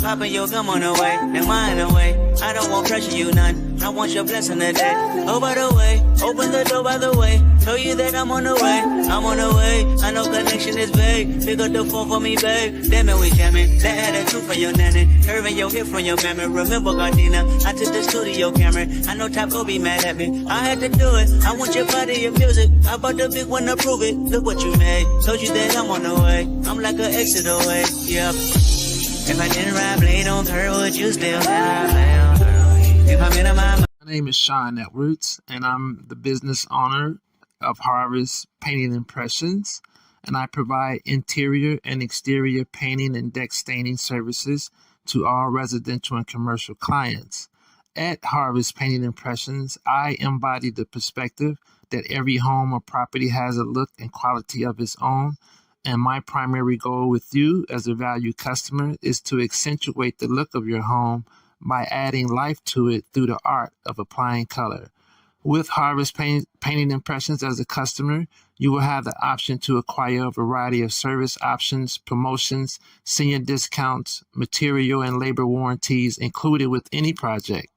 Popping your gum on the way, and mine away. I don't want pressure, you none. I want your blessing today. Oh, by the way, open the door by the way. Tell you that I'm on the way. I'm on the way. I know connection is vague. Pick up the phone for me, babe. Damn it, we jamming. That had a two for your nanny. Curving your hip from your memory. Remember, Gardena, I took the studio camera. I know Top go be mad at me. I had to do it. I want your body, your music. I bought the big one to prove it. Look what you made. Told you that I'm on the way. I'm like an exit away. Yep. If I didn't ride blade on her, would you still have? If I'm in my name is Sean Edwards, and I'm the business owner of Harvest Painting Impressions, and I provide interior and exterior painting and deck staining services to all residential and commercial clients. At Harvest Painting Impressions, I embody the perspective that every home or property has a look and quality of its own, and my primary goal with you as a valued customer is to accentuate the look of your home by adding life to it through the art of applying color. With Harvest Painting Impressions as a customer, you will have the option to acquire a variety of service options, promotions, senior discounts, material and labor warranties included with any project.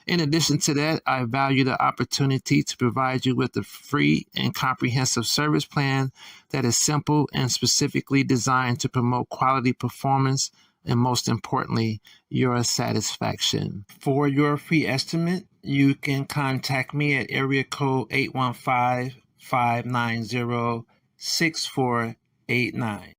In addition to that, I value the opportunity to provide you with a free and comprehensive service plan that is simple and specifically designed to promote quality performance and, most importantly, your satisfaction. For your free estimate, you can contact me at area code 815-590-6489.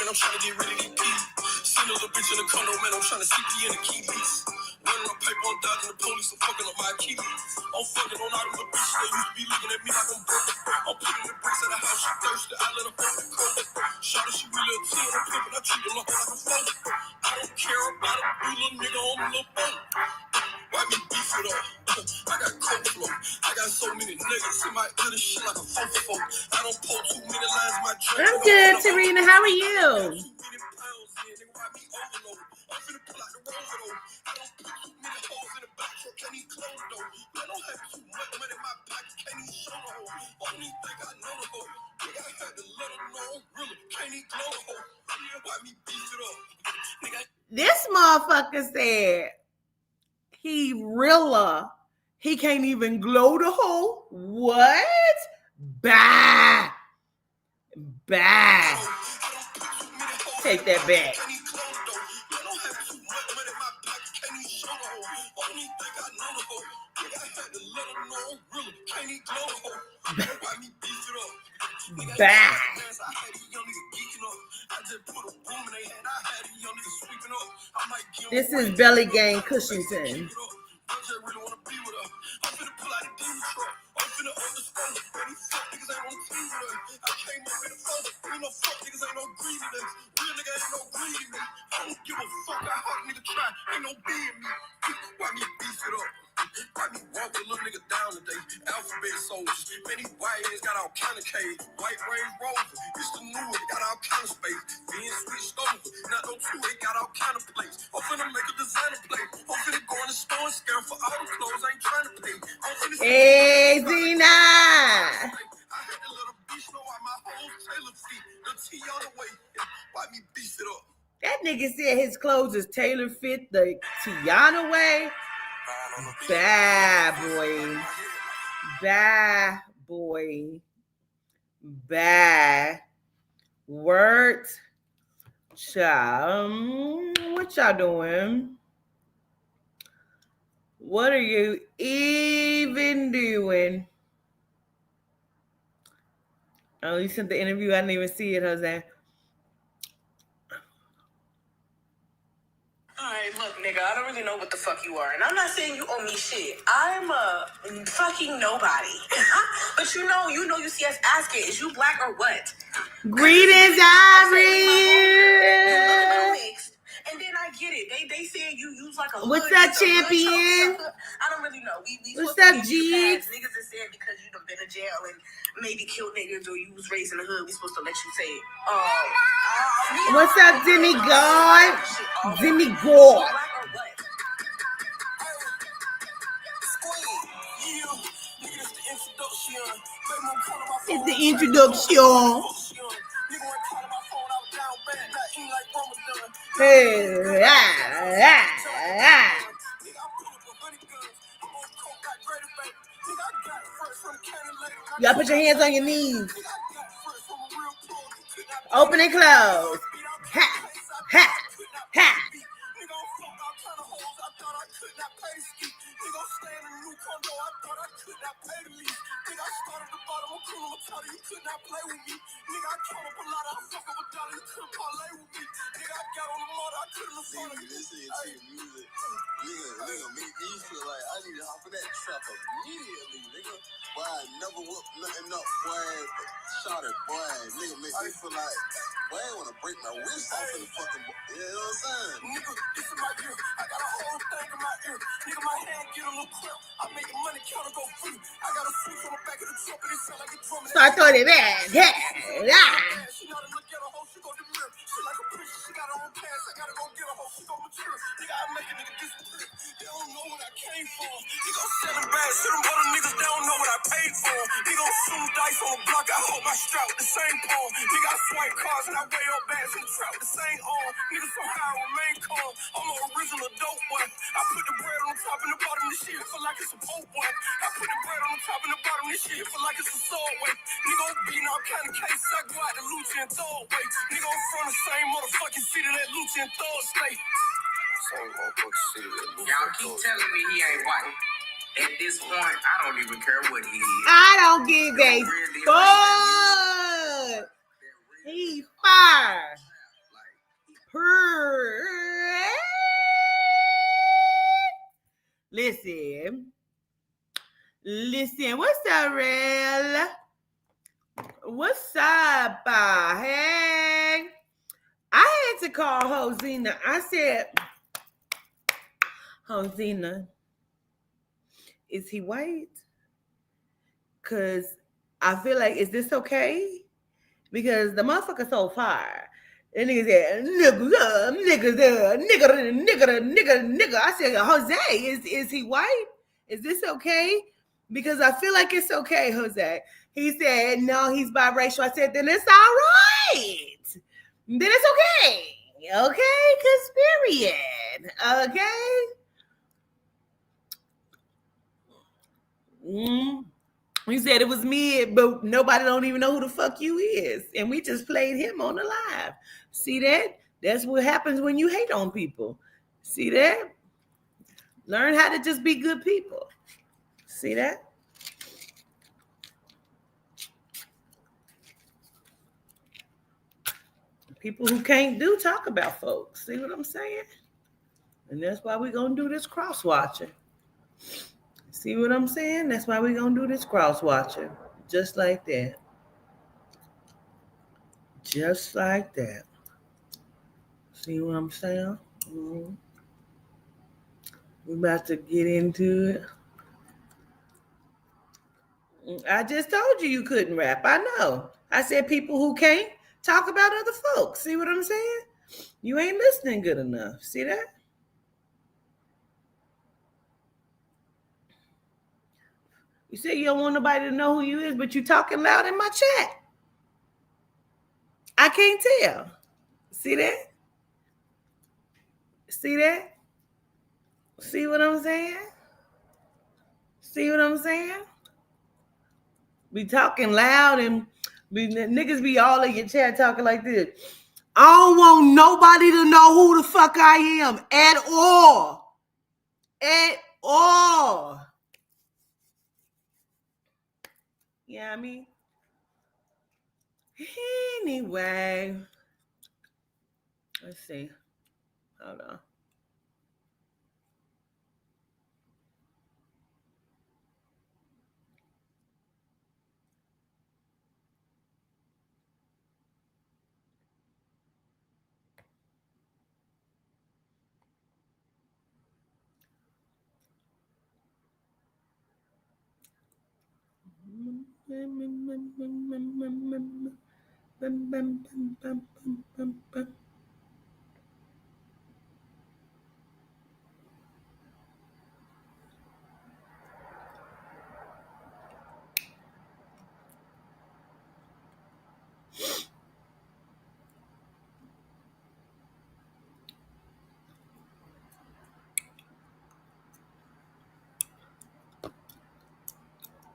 I'm trying to get rid of these peas. Seen a little bitch in the condo, man, I'm trying to see me in the key piece. Running my paper, I'm dodging the police, I'm fucking up my Achilles. I'm fucking on all the little bitches that used to be looking at me like I'm broke. I'm putting the bricks in the house, she thirsty, I let her fucking cold. Shot her, she really a 10, I'm pimping, I treat her like a phone. I don't care about a blue little nigga on the little boat. Why me beef it up? I got coke flow. I got so many niggas in my ear, this shit like a fofo. I don't pull too many lines, my drink. I'm good, Tarina. How are you? This motherfucker said he realer. He can't even glow the hole. What? Bah. Bah. Take that back. Bah. This is Belly Gang Cushington. White Range Rover, it's the new one, got all kind of space. Being switched over, not no two, it got all kind of plates. I'm finna make a designer plate. I'm finna go in the store and scare for all the clothes I ain't trying to pay. Hey, Zena! I had to let a bitch know why my whole Taylor feet, the T on the way. Why me beef it up? That nigga said his clothes is tailor fit the Tiana way. Bad boy. Bad boy. Bad. Word. Child. What y'all doing? What are you even doing? Oh, you sent the interview. I didn't even see it, Jose. Alright, look, nigga, I don't really know what the fuck you are. And I'm not saying you owe me shit. I'm a fucking nobody. But you know, you see us asking, is you black or what? Greetings, Irie. And then I get it. They said you use like a What's hood, up, champion? I don't really know. We What's up, G? Niggas that said because you done been in jail and maybe killed niggas or you was raised in the hood, we supposed to let you say it. What's up, Demi God? Demi God. It's the introduction. Hey, You gotta put your hands on your knees. Open and close. Ha, ha, ha. Nigga, make me feel like I need to hop in that trap immediately, nigga. Boy, I never whooped nothing up, boy. Shot it, boy. Nigga, make me feel like, boy, I wanna break my wrist off in the fucking, you know what I'm saying? Nigga, this is my ear. I got a whole thing in my ear. Nigga, my hand get a little cramp. I make the money counter go free. I got a switch on the back of the truck, and it sound like a drum. Start throwing it back. Yeah, yeah. She not a look at a hoe, she go to mirror. She like a bitch, she got her own pants. I gotta go get a hoe, she go mature. Nigga, I make a nigga disappear. They don't know what I came for. He gon' sell them bags to them other niggas, they don't know what I paid for. He gon' shoot dice on the block, I hold my strap with the same pawn. Nigga, I swipe cars and I weigh up bags in the trap with the same arm. Nigga, somehow I remain calm. I'm an original dope one. I put the bread on the top and the bottom, this shit feel like it's a poke one. I put the bread on the top and the bottom, this shit feel like it's a sword weight. Nigga, I'm beating all kind of cases, I go out to Lucci and throw away. Nigga, I'm from the same motherfucking city that Lucci and throw stay. Y'all keep telling me he ain't white. At this point, I don't even care what he is. I don't give a fuck. He fire. Listen. What's up, Rel? What's up? Hey, I had to call Hosina. I said, Hosina, is he white? Because I feel like, is this okay? Because the motherfucker's so fire. And nigga said, nigga. I said, Jose, is he white? Is this okay? Because I feel like it's okay, Jose. He said, no, he's biracial. I said, then it's all right. Then it's okay. Okay? Because period. Okay? He said it was mid, but nobody don't even know who the fuck you is. And we just played him on the live. See that? That's what happens when you hate on people. See that? Learn how to just be good people. See that? People who can't talk about folks. See what I'm saying? And that's why we're going to do this cross-watching. See what I'm saying? That's why we're going to do this cross-watching. Just like that. Just like that. See what I'm saying? Mm-hmm. We're about to get into it. I just told you couldn't rap. I know. I said people who can't talk about other folks. See what I'm saying? You ain't listening good enough. See that? You say you don't want nobody to know who you is, but you talking loud in my chat. I can't tell. See that? See that? See what I'm saying? See what I'm saying? Be talking loud and niggas be all in your chat talking like this. I don't want nobody to know who the fuck I am at all. At all. Yeah, I mean. Anyway. Let's see. Hold on.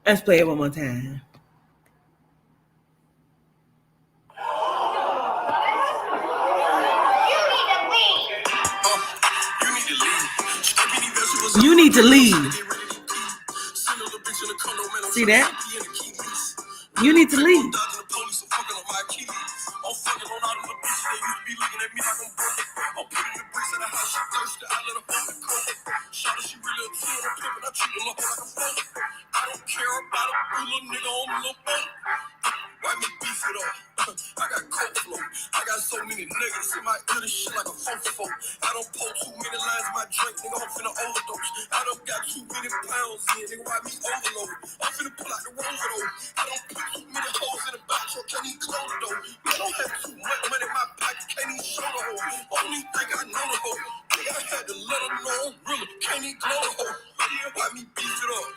Let's play it one more time. You need to leave. See that? You need to leave. I don't care about a little nigga on the little boat. Why me beef it up? I got coke flow. I got so many niggas in my ear, this shit like a fofo. I don't pull too many lines in my drink, nigga, I'm finna overdose. I don't got too many pounds in, nigga, why me overload? I'm finna pull out the rover though. I don't put too many hoes in the box, so can't even close it though. I don't have too much money in my pocket, can't even show the hoe. Only thing I know the hoe. Nigga, I had to let her know I'm really, can't even glow the hoe. Why me beef it up?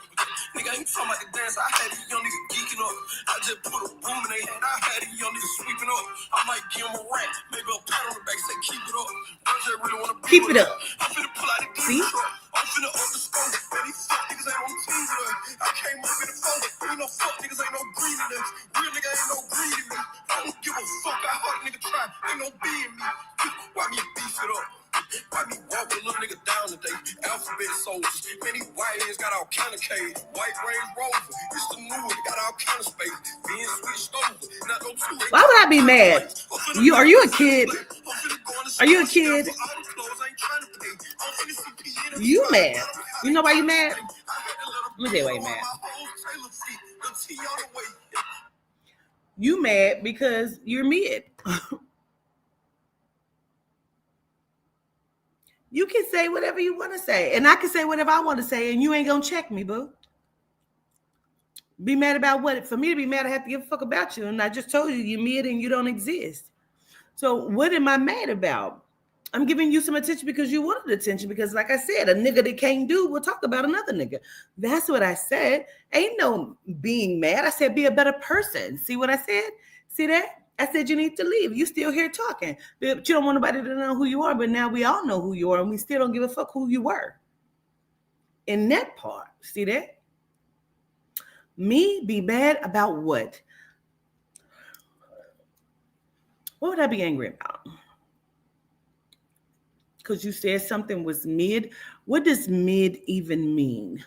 Nigga, I ain't talking about the dance, I had these young niggas geeking up. I just put a boom in their hand, I had these young niggas sweeping up. I might give them a rat, maybe a pat on the back, say keep it up. I just really wanna Keep it up. I'm finna pull out the See? truck. I'm finna underscore. Man, these fuck niggas ain't on team with us. I came up in the phone. Ain't no fuck niggas, ain't no greed in us. Real nigga ain't no greed in me. I don't give a fuck. I heard a nigga try. Ain't no B in me. Why me beef it up? Why me walk a little nigga down today? Alphabet soldiers. Man, these white hands got all kind of cage. White Range Rover. It's the new one. Got all kind of space. Being switched over. Not no two. Why would I be mad? Are you a kid? Are you a kid? You mad? You know why you mad? Let me tell you why you mad. You mad because you're mid. You can say whatever you want to say, and I can say whatever I want to say, and you ain't gonna check me, boo. Be mad about what? For me to be mad, I have to give a fuck about you, and I just told you you're mid and you don't exist. So what am I mad about? I'm giving you some attention because you wanted attention. Because, like I said, a nigga that can't do will talk about another nigga. That's what I said. Ain't no being mad. I said be a better person. See what I said? See that? I said you need to leave. You still here talking, but you don't want nobody to know who you are. But now we all know who you are, and we still don't give a fuck who you were. In that part, see that? Me be mad about what? What would I be angry about? Because you said something was mid. What does mid even mean?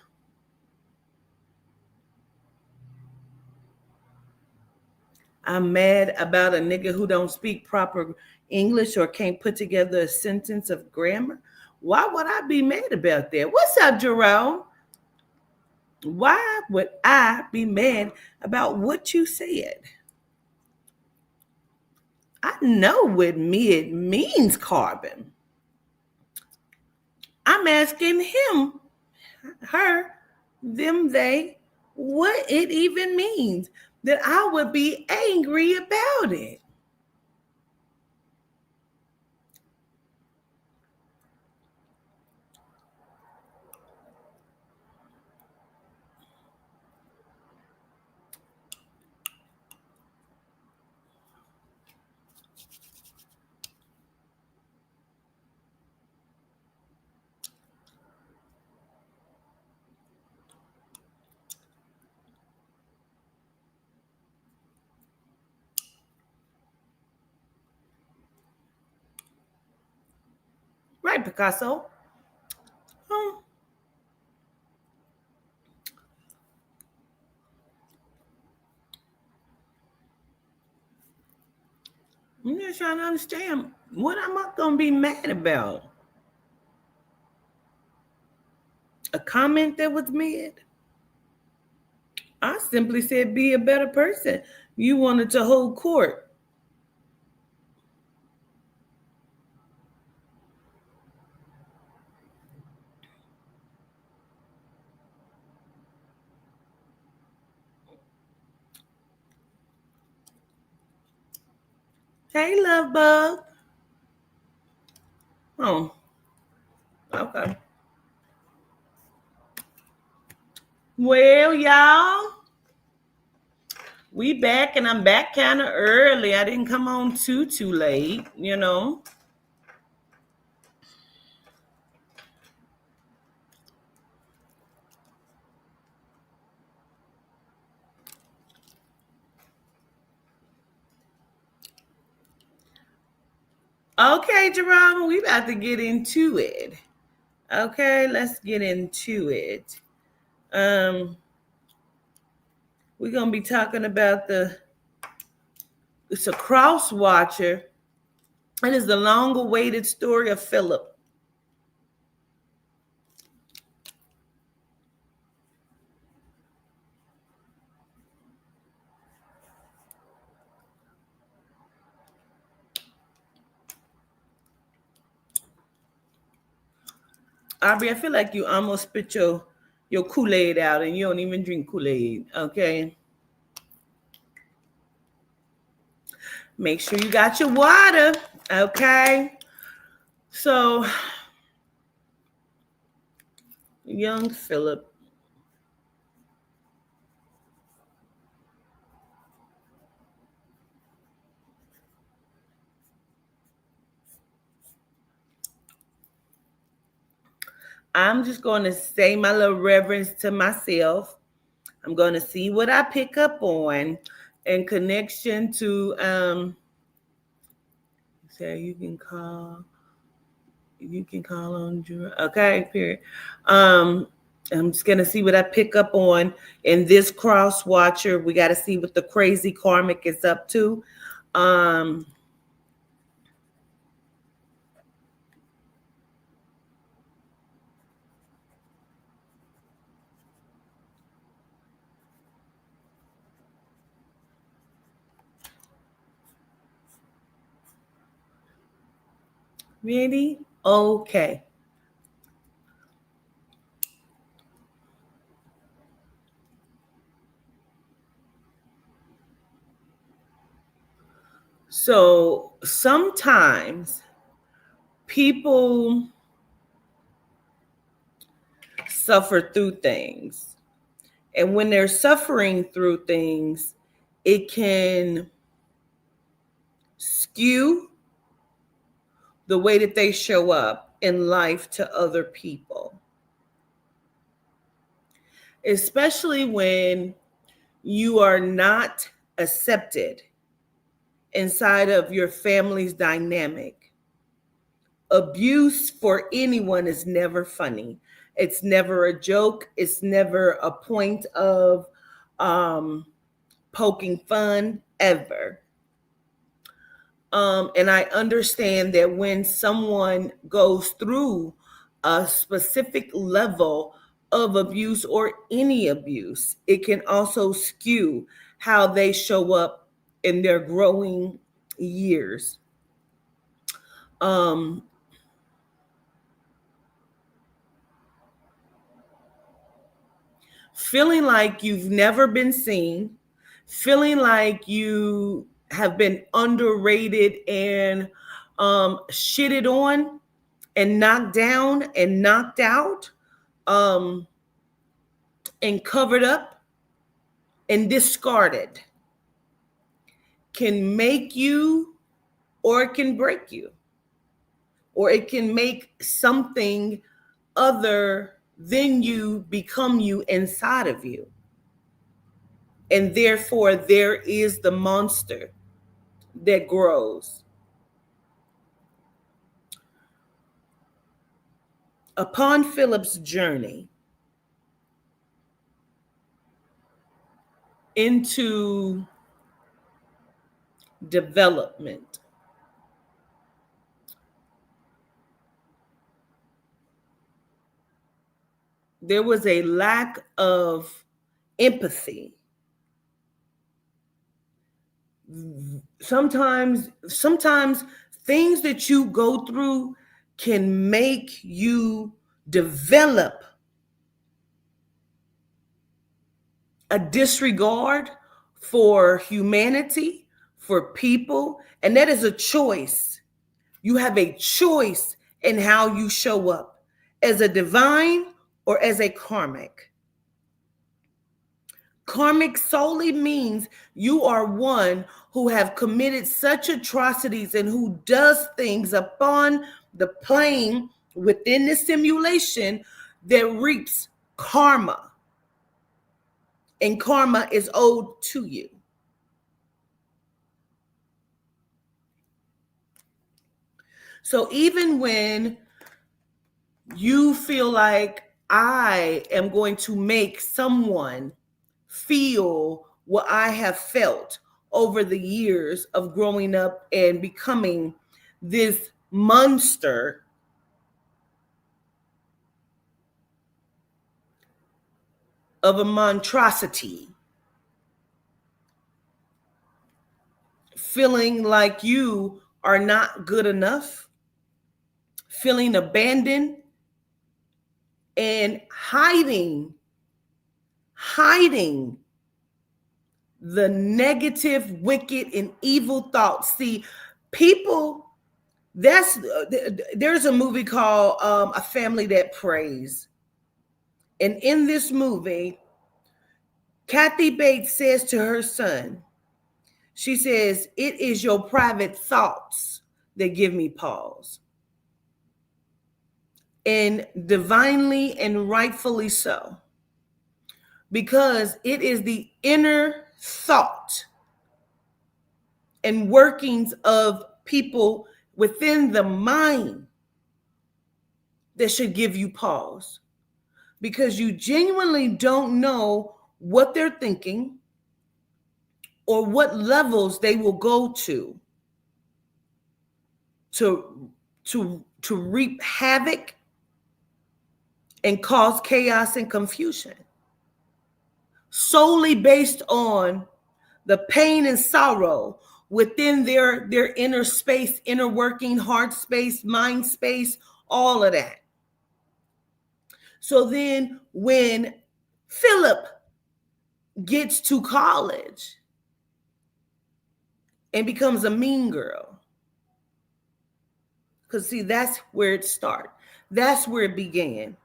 I'm mad about a nigga who don't speak proper English or can't put together a sentence of grammar. Why would I be mad about that? What's up, Jerome? Why would I be mad about what you said? I know what mid means, Carbon. I'm asking him, her, them, they, what it even means that I would be angry about it. Right, Picasso? I'm just trying to understand what am I going to be mad about? A comment that was made? I simply said be a better person. You wanted to hold court. Hey, love bug. Oh, okay. Well, y'all, we back, and I'm back kind of early. I didn't come on too late, you know. Okay, Jerome, we about to get into it. Okay, let's get into it. We're gonna be talking about it's a cross watcher. It is the long-awaited story of Philip. Aubrey, I feel like you almost spit your Kool-Aid out and you don't even drink Kool-Aid, okay? Make sure you got your water, okay? So, young Philip. I'm just going to say my little reverence to myself. I'm going to see what I pick up on in connection to say you can call on okay, period. I'm just gonna see what I pick up on in this cross watcher. We got to see what the crazy karmic is up to. Ready? Okay. So sometimes people suffer through things. And when they're suffering through things, it can skew the way that they show up in life to other people. Especially when you are not accepted inside of your family's dynamic. Abuse for anyone is never funny. It's never a joke. It's never a point of poking fun ever. And I understand that when someone goes through a specific level of abuse or any abuse, it can also skew how they show up in their growing years. Feeling like you've never been seen, feeling like you have been underrated and shitted on and knocked down and knocked out and covered up and discarded can make you, or it can break you, or it can make something other than you become you inside of you. And therefore, there is the monster that grows. Upon Philip's journey into development, there was a lack of empathy. Sometimes things that you go through can make you develop a disregard for humanity, for people, and that is a choice. You have a choice in how you show up as a divine or as a karmic. Karmic solely means you are one who have committed such atrocities and who does things upon the plane within the simulation that reaps karma. And karma is owed to you. So even when you feel like I am going to make someone feel what I have felt over the years of growing up and becoming this monster of a monstrosity, feeling like you are not good enough, feeling abandoned, and hiding the negative, wicked, and evil thoughts. See, people, there's a movie called A Family That Prays. And in this movie, Kathy Bates says to her son, she says, "It is your private thoughts that give me pause." And divinely and rightfully so, because it is the inner thought and workings of people within the mind that should give you pause, because you genuinely don't know what they're thinking or what levels they will go to reap havoc and cause chaos and confusion, solely based on the pain and sorrow within their inner space, inner working, heart space, mind space, all of that. So then when Philip gets to college and becomes a mean girl, because see, that's where it started. That's where it began.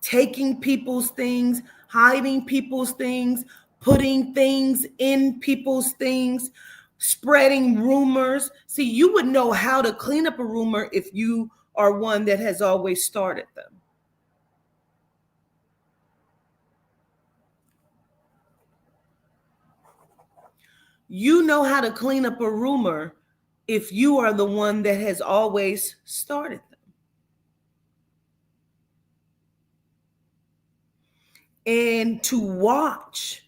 Taking people's things, hiding people's things, putting things in people's things, spreading rumors. See, you would know how to clean up a rumor if you are one that has always started them. You know how to clean up a rumor if you are the one that has always started them. And to watch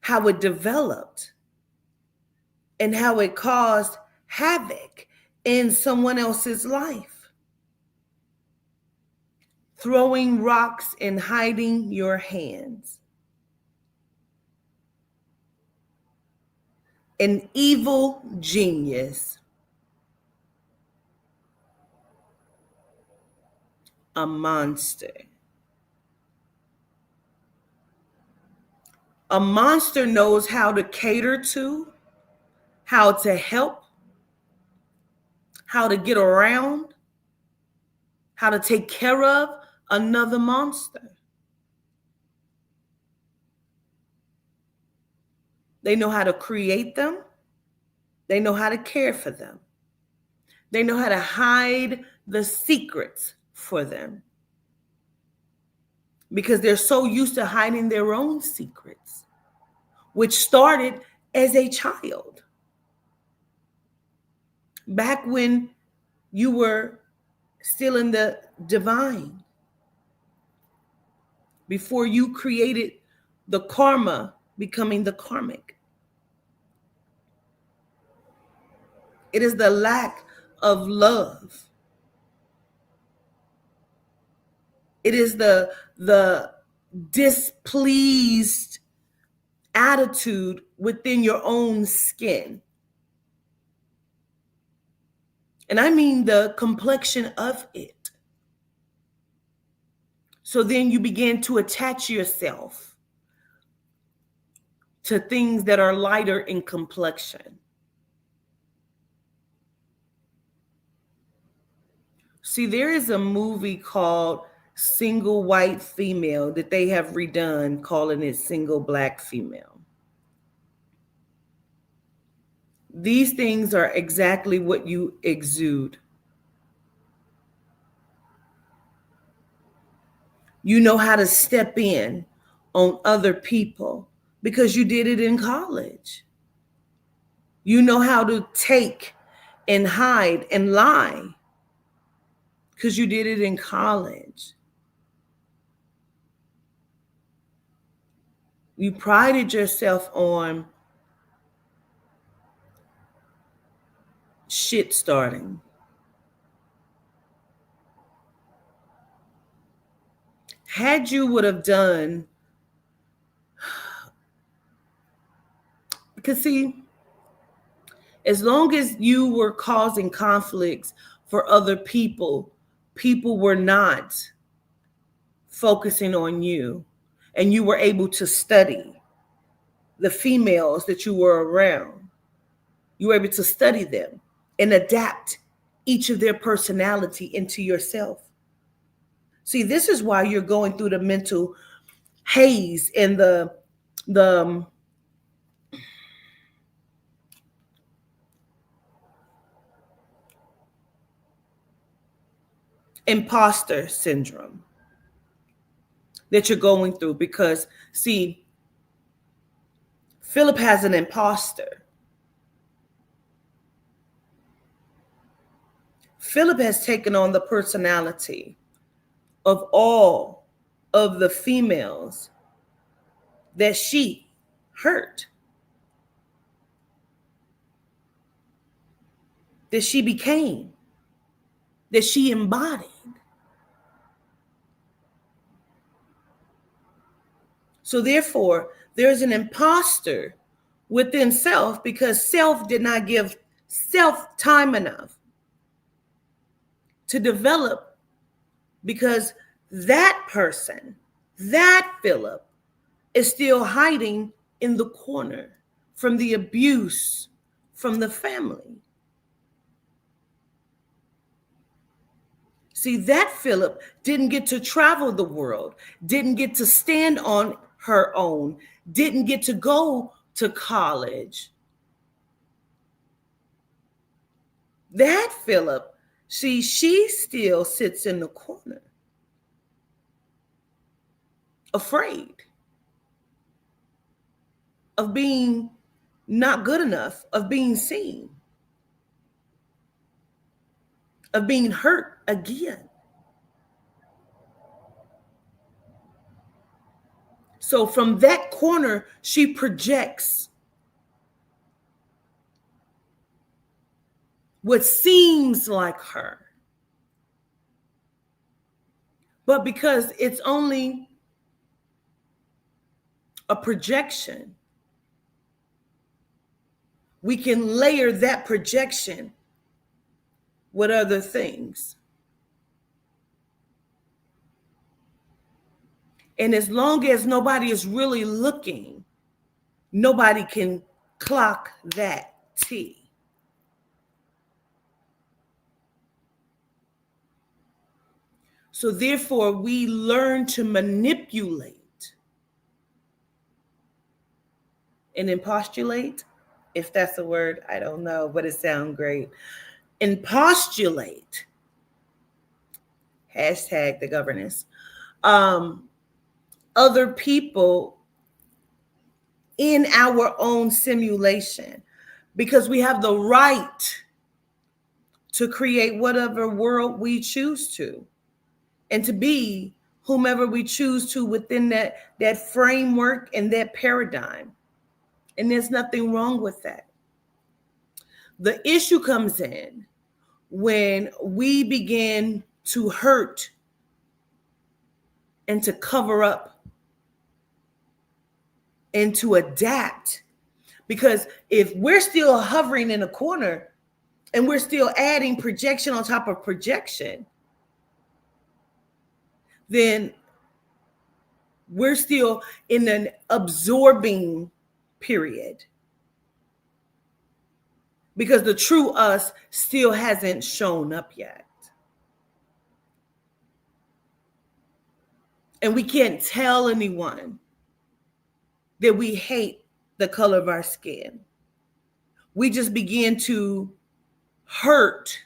how it developed and how it caused havoc in someone else's life. Throwing rocks and hiding your hands. An evil genius. A monster. A monster knows how to cater to, how to help, how to get around, how to take care of another monster. They know how to create them. They know how to care for them. They know how to hide the secrets for them, because they're so used to hiding their own secrets, which started as a child. Back when you were still in the divine, before you created the karma becoming the karmic. It is the lack of love. It is the displeased attitude within your own skin. And I mean the complexion of it. So then you begin to attach yourself to things that are lighter in complexion. See, there is a movie called Single White Female that they have redone, calling it Single Black Female. These things are exactly what you exude. You know how to step in on other people because you did it in college. You know how to take and hide and lie because you did it in college. You prided yourself on shit starting. Had you would have done, because see, as long as you were causing conflicts for other people, people were not focusing on you, and you were able to study the females that you were around. You were able to study them and adapt each of their personality into yourself. See, this is why you're going through the mental haze and the imposter syndrome that you're going through, because see, Philip has an imposter. Philip has taken on the personality of all of the females that she hurt, that she became, that she embodied. So therefore, there's an imposter within self because self did not give self time enough to develop, because that person, that Philip, is still hiding in the corner from the abuse from the family. See, that Philip didn't get to travel the world, didn't get to stand on her own, didn't get to go to college. That Philip, see, she still sits in the corner, afraid of being not good enough, of being seen, of being hurt again. So from that corner, she projects what seems like her. But because it's only a projection, we can layer that projection with other things. And as long as nobody is really looking, nobody can clock that T. So therefore, we learn to manipulate and impostulate, if that's a word, I don't know, but it sounds great. Impostulate, hashtag the governess, other people in our own simulation, because we have the right to create whatever world we choose to, and to be whomever we choose to within that framework and that paradigm. And there's nothing wrong with that. The issue comes in when we begin to hurt and to cover up and to adapt. Because if we're still hovering in a corner and we're still adding projection on top of projection, then we're still in an absorbing period, because the true us still hasn't shown up yet. And we can't tell anyone that we hate the color of our skin. We just begin to hurt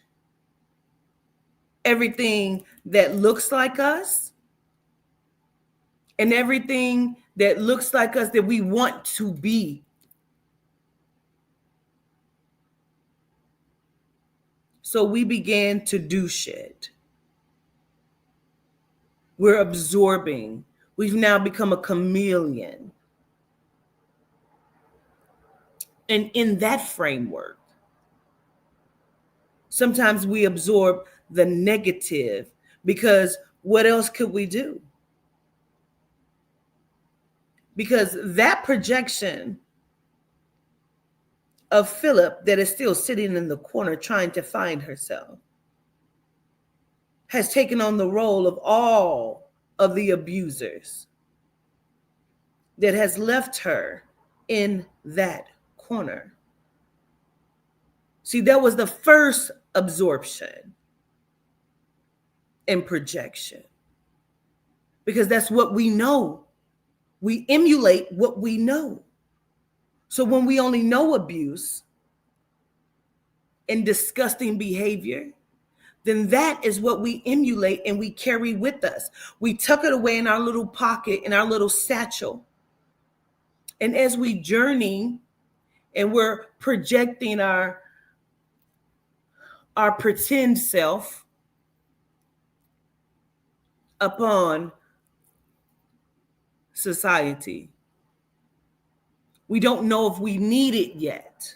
everything that looks like us and everything that looks like us that we want to be. So we began to do shit. We're absorbing. We've now become a chameleon. And in that framework, sometimes we absorb the negative because what else could we do? Because that projection of Philip that is still sitting in the corner trying to find herself has taken on the role of all of the abusers that has left her in that corner. See, that was the first absorption and projection, because that's what we know. We emulate what we know. So when we only know abuse and disgusting behavior, then that is what we emulate and we carry with us. We tuck it away in our little pocket, in our little satchel. And as we journey and we're projecting our pretend self upon society, we don't know if we need it yet.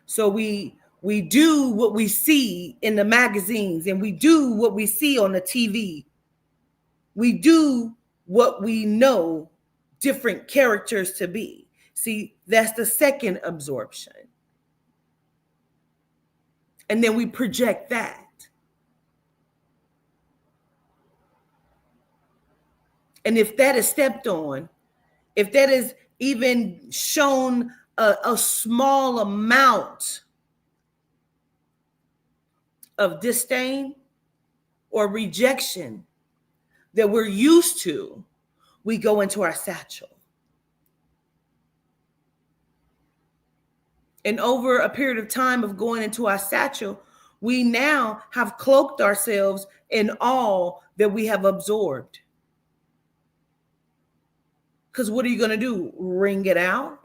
So we do what we see in the magazines, and we do what we see on the TV. We do what we know different characters to be. See, that's the second absorption. And then we project that. And if that is stepped on, if that is even shown a small amount of disdain or rejection that we're used to, we go into our satchel. And over a period of time of going into our satchel, we now have cloaked ourselves in all that we have absorbed. Because what are you going to do? Wring it out?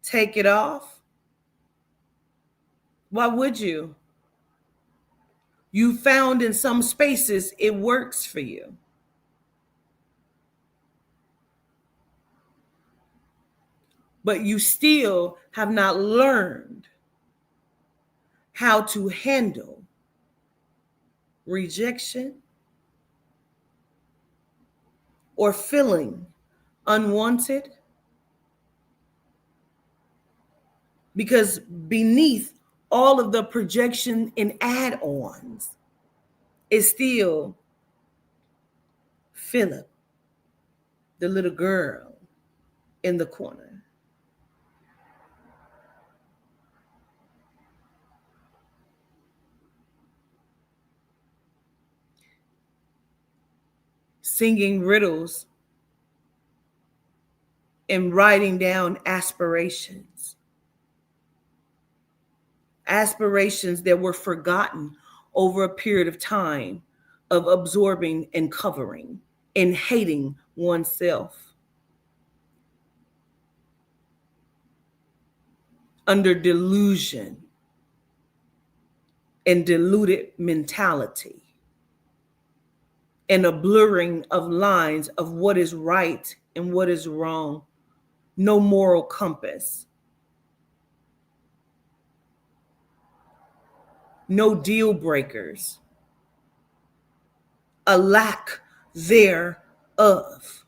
Take it off? Why would you? You found in some spaces it works for you. But you still have not learned how to handle rejection or feeling unwanted. Because beneath all of the projection and add-ons is still Philip, the little girl in the corner. Singing riddles and writing down aspirations. Aspirations that were forgotten over a period of time of absorbing and covering and hating oneself. Under delusion and deluded mentality. And a blurring of lines of what is right and what is wrong. No moral compass. No deal breakers. A lack thereof.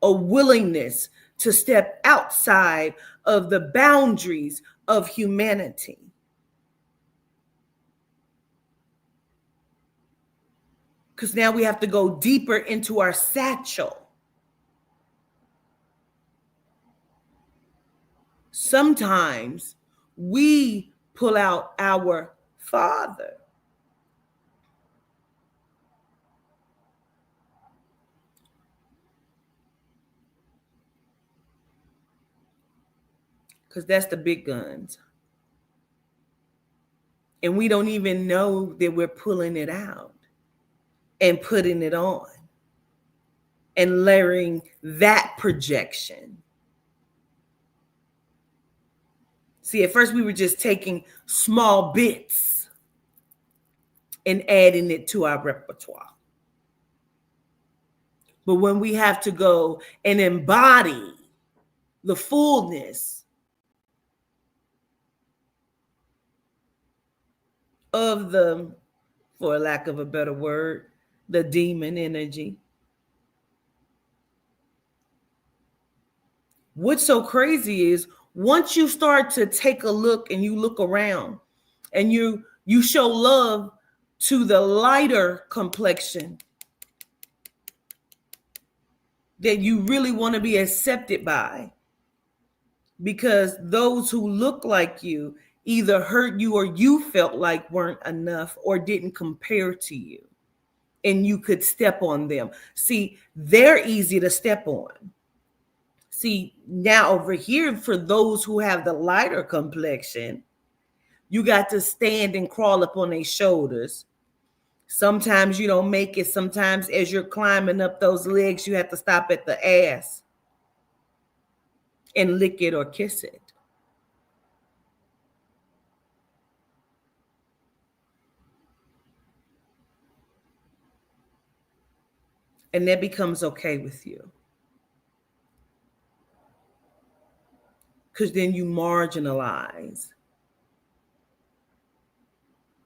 A willingness to step outside of the boundaries of humanity. Because now we have to go deeper into our satchel. Sometimes we pull out our father. Because that's the big guns. And we don't even know that we're pulling it out and putting it on and layering that projection. See, at first we were just taking small bits and adding it to our repertoire. But when we have to go and embody the fullness of the, for lack of a better word, the demon energy. What's so crazy is once you start to take a look and you look around and you show love to the lighter complexion that you really want to be accepted by, because those who look like you either hurt you or you felt like weren't enough or didn't compare to you, and you could step on them. See, they're easy to step on. See, now over here, for those who have the lighter complexion, you got to stand and crawl up on their shoulders. Sometimes you don't make it. Sometimes as you're climbing up those legs, you have to stop at the ass and lick it or kiss it. And that becomes okay with you. Because then you marginalize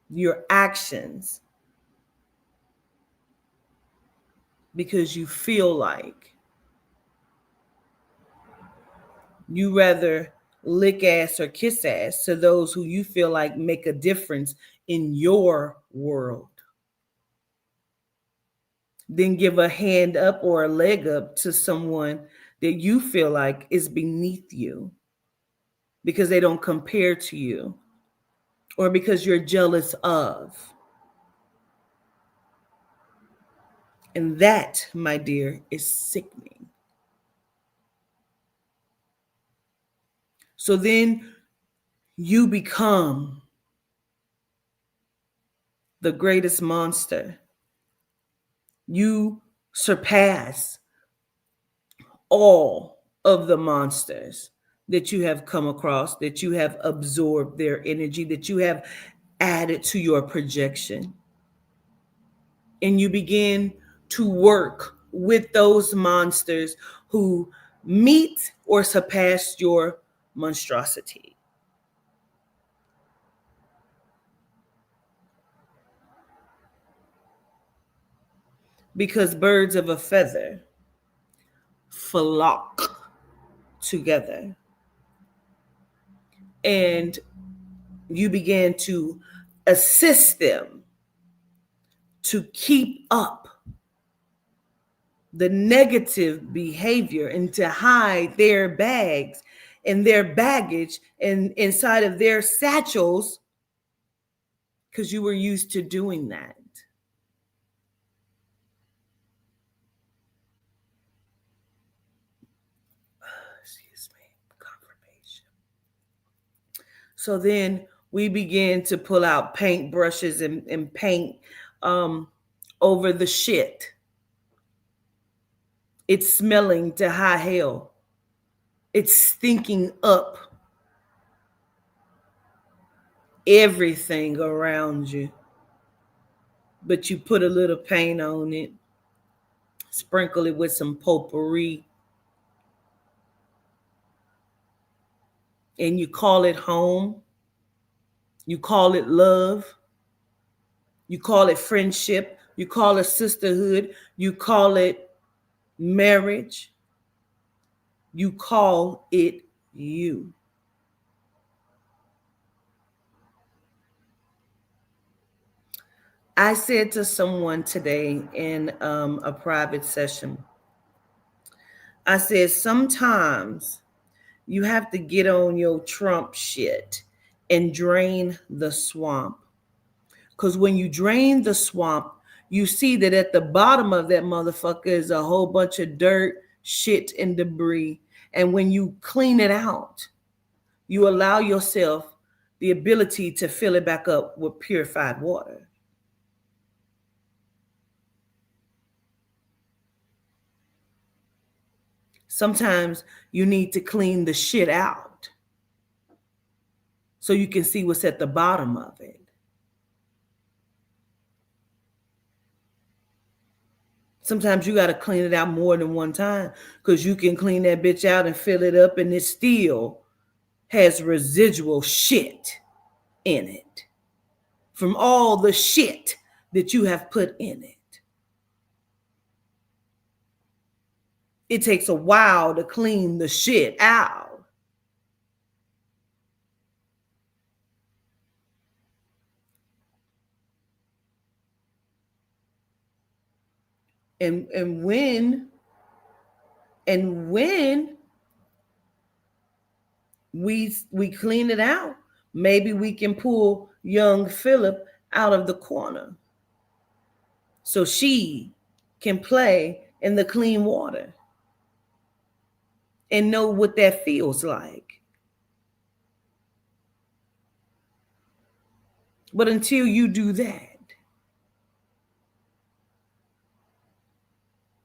your actions because you feel like you rather lick ass or kiss ass to those who you feel like make a difference in your world, then give a hand up or a leg up to someone that you feel like is beneath you because they don't compare to you or because you're jealous of. And that, my dear, is sickening. So then you become the greatest monster. You surpass all of the monsters that you have come across, that you have absorbed their energy, that you have added to your projection. And you begin to work with those monsters who meet or surpass your monstrosity. Because birds of a feather flock together. And you begin to assist them to keep up the negative behavior and to hide their bags and their baggage and inside of their satchels, because you were used to doing that. Excuse me, confirmation. So then we begin to pull out paint brushes and paint over the shit. It's smelling to high hell. It's stinking up everything around you. But you put a little paint on it, sprinkle it with some potpourri, and you call it home. You call it love. You call it friendship. You call it sisterhood. You call it marriage. You call it you. I said to someone today in a private session, I said, sometimes you have to get on your Trump shit and drain the swamp. Because when you drain the swamp, you see that at the bottom of that motherfucker is a whole bunch of dirt, shit, and debris. And when you clean it out, you allow yourself the ability to fill it back up with purified water. Sometimes you need to clean the shit out so you can see what's at the bottom of it. Sometimes you got to clean it out more than one time, because you can clean that bitch out and fill it up and it still has residual shit in it from all the shit that you have put in it. It takes a while to clean the shit out. And when we clean it out, maybe we can pull young Philip out of the corner so she can play in the clean water and know what that feels like. But until you do that,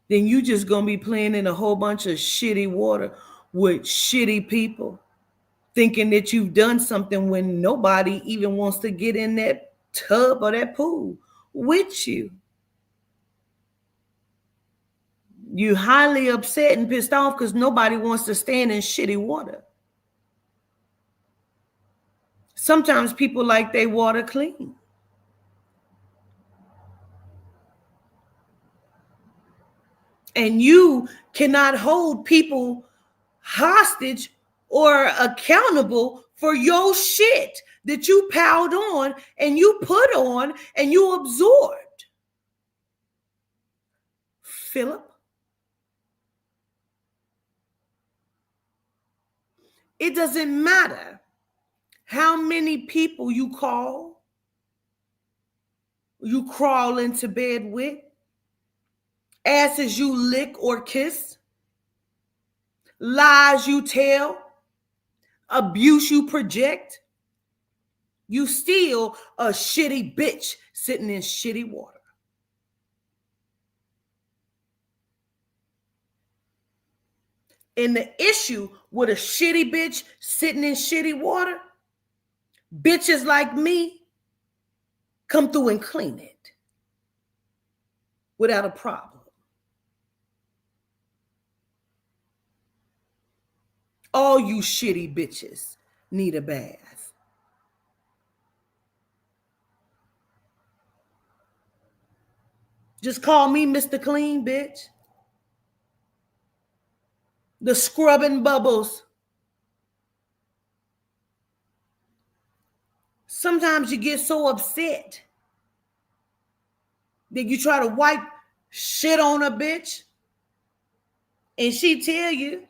then you just gonna be playing in a whole bunch of shitty water with shitty people, thinking that you've done something when nobody even wants to get in that tub or that pool with you. You're highly upset and pissed off because nobody wants to stand in shitty water. Sometimes people like their water clean. And you cannot hold people hostage or accountable for your shit that you piled on and you put on and you absorbed. Philip, it doesn't matter how many people you call, you crawl into bed with, asses you lick or kiss, lies you tell, abuse you project, you still a shitty bitch sitting in shitty water. And the issue with a shitty bitch sitting in shitty water, bitches like me come through and clean it without a problem. All you shitty bitches need a bath. Just call me Mr. Clean, bitch. The scrubbing bubbles. Sometimes you get so upset that you try to wipe shit on a bitch and she tell you,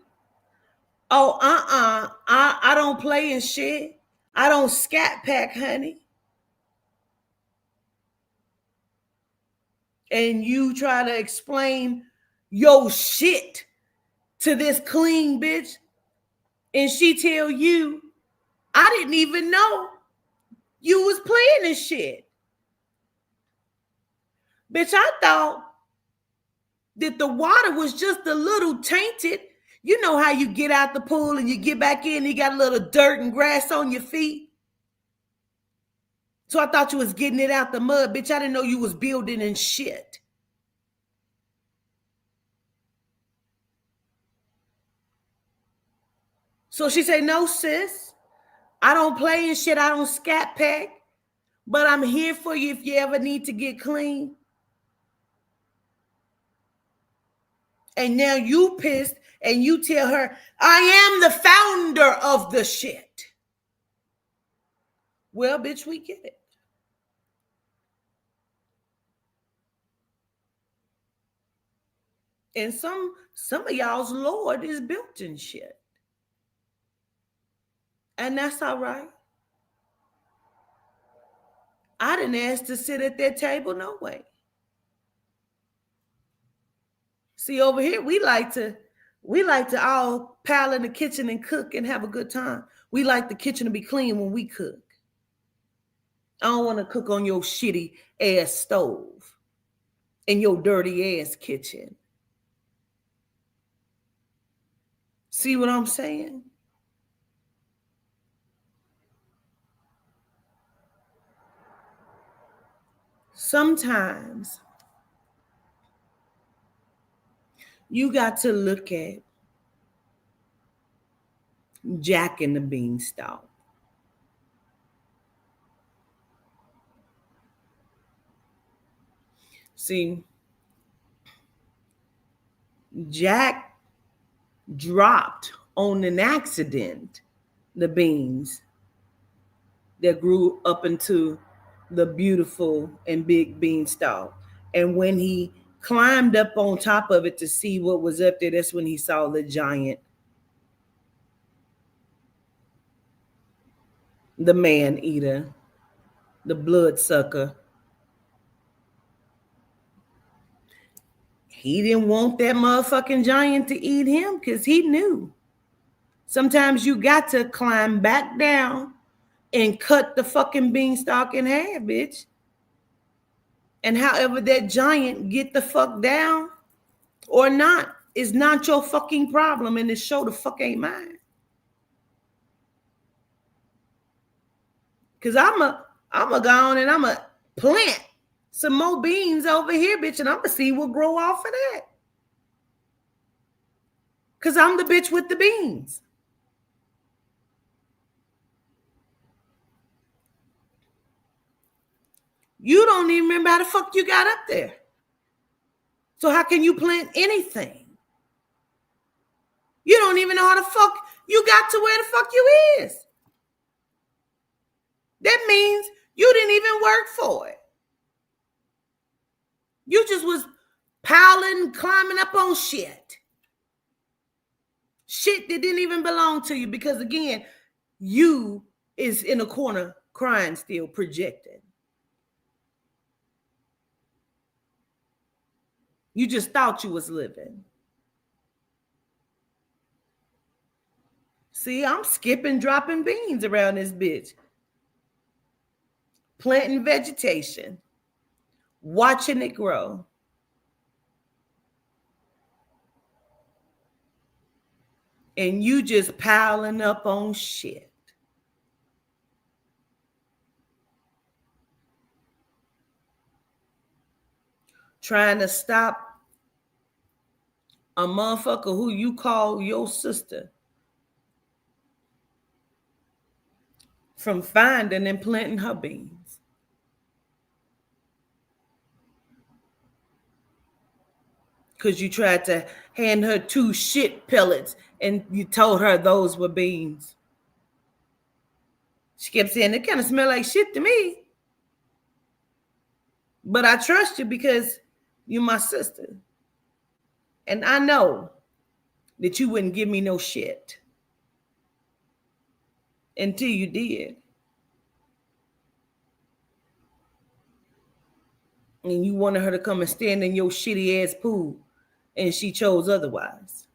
oh, I don't play in shit. I don't scat pack, honey. And you try to explain your shit to this clean bitch, and she tell you, I didn't even know you was playing this shit. Bitch, I thought that the water was just a little tainted. You know how you get out the pool and you get back in and you got a little dirt and grass on your feet? So I thought you was getting it out the mud. Bitch, I didn't know you was building and shit. So she said, no, sis, I don't play in shit. I don't scat pack, but I'm here for you if you ever need to get clean. And now you pissed and you tell her, I am the founder of the shit. Well, bitch, we get it. And some of y'all's Lord is built in shit. And that's all right. I didn't ask to sit at that table, no way. See, over here, we like to all pile in the kitchen and cook and have a good time. We like the kitchen to be clean when we cook. I don't want to cook on your shitty ass stove in your dirty ass kitchen. See what I'm saying? Sometimes you got to look at Jack and the Beanstalk. See, Jack dropped on an accident the beans that grew up into the beautiful and big beanstalk. And when he climbed up on top of it to see what was up there, that's when he saw the giant, the man eater, the bloodsucker. He didn't want that motherfucking giant to eat him because he knew. Sometimes you got to climb back down and cut the fucking beanstalk in half, bitch. And however that giant get the fuck down or not is not your fucking problem, and the show the fuck ain't mine. Cause I'm a go on and I'm a plant some more beans over here, bitch, and I'm gonna see what grow off of that. Cause I'm the bitch with the beans. You don't even remember how the fuck you got up there. So how can you plant anything? You don't even know how the fuck you got to where the fuck you is. That means you didn't even work for it. You just was piling, climbing up on shit. Shit that didn't even belong to you because, again, you is in a corner crying still, projecting. You just thought you was living. See, I'm skipping, dropping beans around this bitch. Planting vegetation. Watching it grow. And you just piling up on shit. Trying to stop a motherfucker who you call your sister from finding and planting her beans. Because you tried to hand her 2 shit pellets and you told her those were beans. She kept saying, it kind of smell like shit to me. But I trust you because you're my sister. And I know that you wouldn't give me no shit until you did. And you wanted her to come and stand in your shitty ass pool, and she chose otherwise.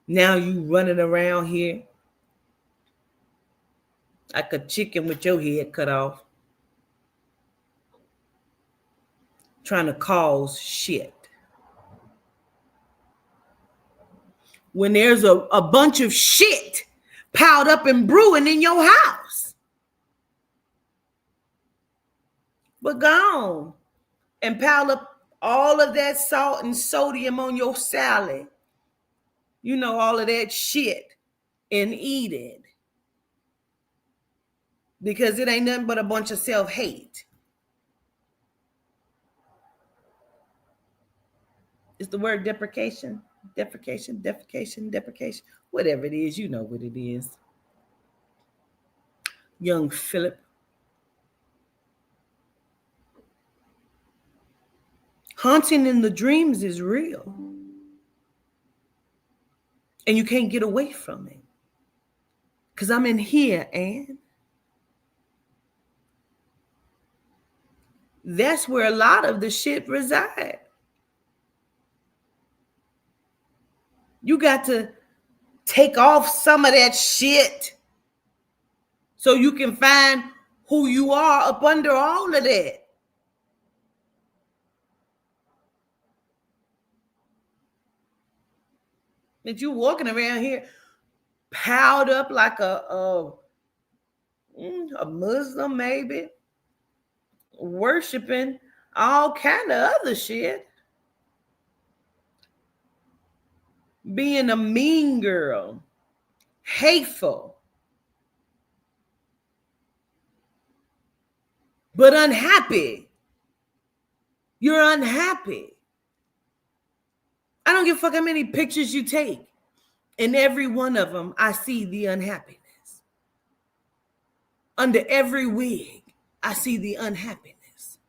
Now you running around here like a chicken with your head cut off, trying to cause shit. When there's a bunch of shit piled up and brewing in your house. But go on and pile up all of that salt and sodium on your salad. You know, all of that shit, and eat it. Because it ain't nothing but a bunch of self-hate. It's the word deprecation. Deprecation. Whatever it is, you know what it is. Young Philip. Haunting in the dreams is real. And you can't get away from it. Because I'm in here, and that's where a lot of the shit reside. You got to take off some of that shit so you can find who you are up under all of that. That you walking around here piled up like a Muslim, maybe, worshiping all kind of other shit. Being a mean girl, hateful, but unhappy. You're unhappy. I don't give a fuck how many pictures you take. In every one of them, I see the unhappiness. Under every wig, I see the unhappiness.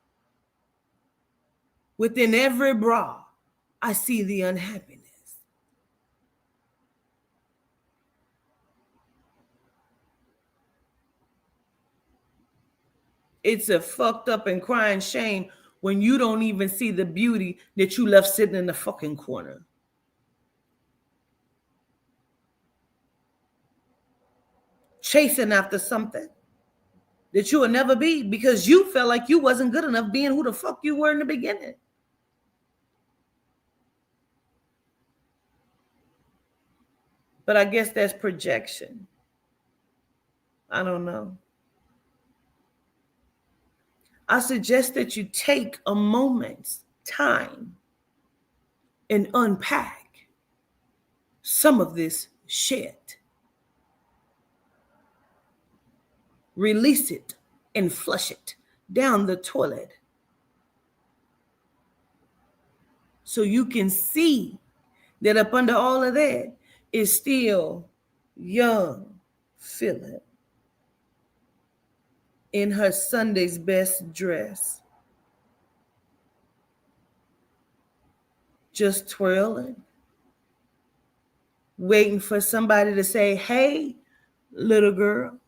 Within every bra, I see the unhappiness. It's a fucked up and crying shame when you don't even see the beauty that you left sitting in the fucking corner. Chasing after something that you will never be because you felt like you wasn't good enough being who the fuck you were in the beginning. But I guess that's projection. I don't know. I suggest that you take a moment's time and unpack some of this shit. Release it and flush it down the toilet so you can see that up under all of that is still young Philip in her Sunday's best dress, just twirling, waiting for somebody to say, hey, little girl.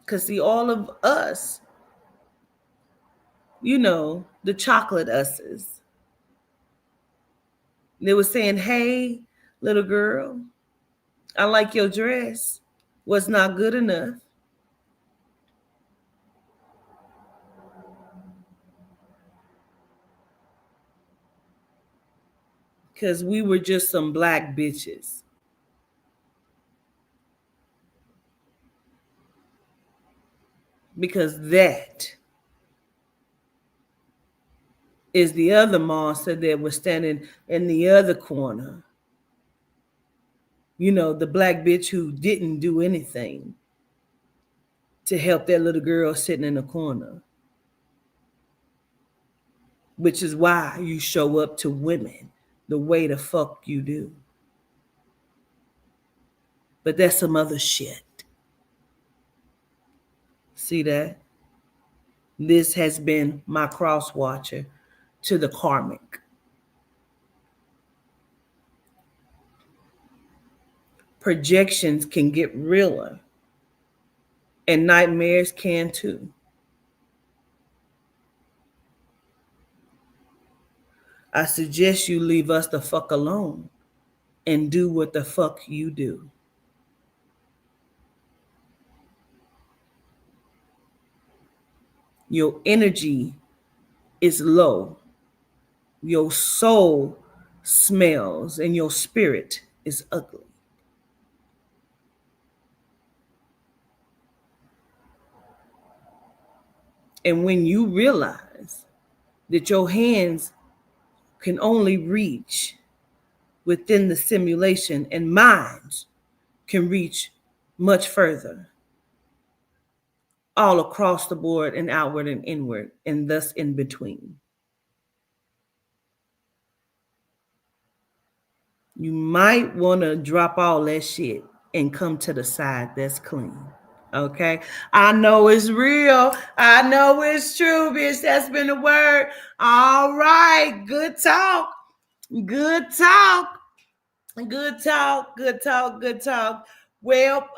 Because see, all of us, you know, the chocolate us's, they were saying, hey, little girl, I like your dress. Was not good enough. Because we were just some black bitches. Because that is the other monster that was standing in the other corner. You know, the black bitch who didn't do anything to help that little girl sitting in the corner. Which is why you show up to women the way the fuck you do. But that's some other shit. See that? This has been my cross watcher to the karmic. Projections can get realer, and nightmares can too. I suggest you leave us the fuck alone and do what the fuck you do. Your energy is low. Your soul smells and your spirit is ugly. And when you realize that your hands can only reach within the simulation and minds can reach much further, all across the board and outward and inward, and thus in between. You might want to drop all that shit and come to the side that's clean. Okay? I know it's real. I know it's true, bitch. That's been the word. All right. Good talk. Good talk. Good talk. Good talk. Good talk. Well,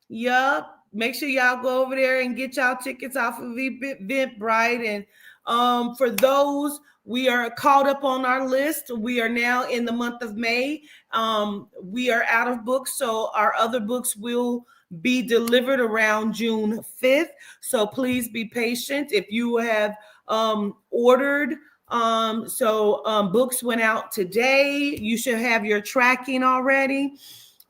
yup. Make sure y'all go over there and get y'all tickets off of Eventbrite. And for those, we are caught up on our list. We are now in the month of May. We are out of books, so our other books will be delivered around June 5th. So please be patient. If you have ordered, books went out today. You should have your tracking already.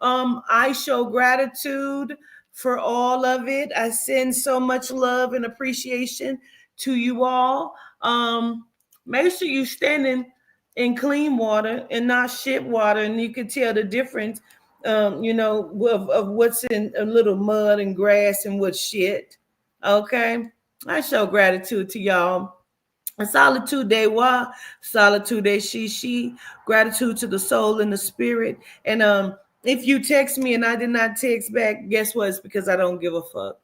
I show gratitude for all of it. I send so much love and appreciation to you all. Make sure you standing in clean water and not shit water, and you can tell the difference. Of what's in a little mud and grass and what's shit. Okay, I show gratitude to y'all. A solitude day wa, solitude day she. Gratitude to the soul and the spirit. And if you text me and I did not text back, guess what? It's because I don't give a fuck.